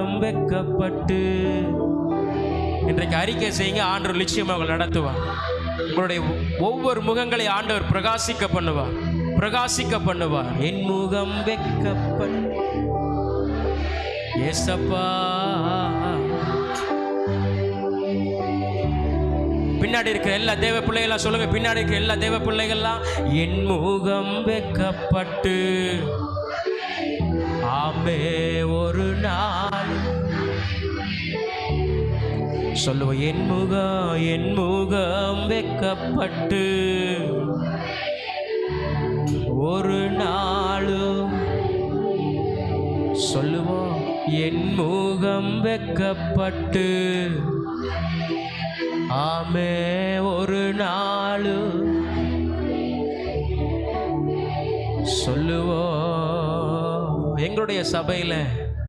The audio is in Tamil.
முகம் வெக்கப்பட்டு. இன்றைக்கு அறிக்கை செய்யுங்க, ஆண்டவர் நிச்சயமாக நடத்துவார். உங்களுடைய ஒவ்வொரு முகங்களை ஆண்டவர் பிரகாசிக்க பண்ணுவார், பிரகாசிக்க பண்ணுவார். என் முகம் வெக்கப்பட்டு ஏசப்பா. பின்னாடி இருக்கிற எல்லா தேவ பிள்ளைகளா சொல்லுங்க, பின்னாடி இருக்கிற எல்லா தேவ பிள்ளைகள்லாம் என் முகம் வெக்கப்பட்டு. ஆமே ஒரு நாள் சொல்லுவோம், என் முகம் வெக்கப்பட்டு. ஒரு நாளும் சொல்லுவோம், என் முகம் வெக்கப்பட்டு. ஆமே ஒரு நாளும் சொல்லுவோம். எங்களுடைய சபையில்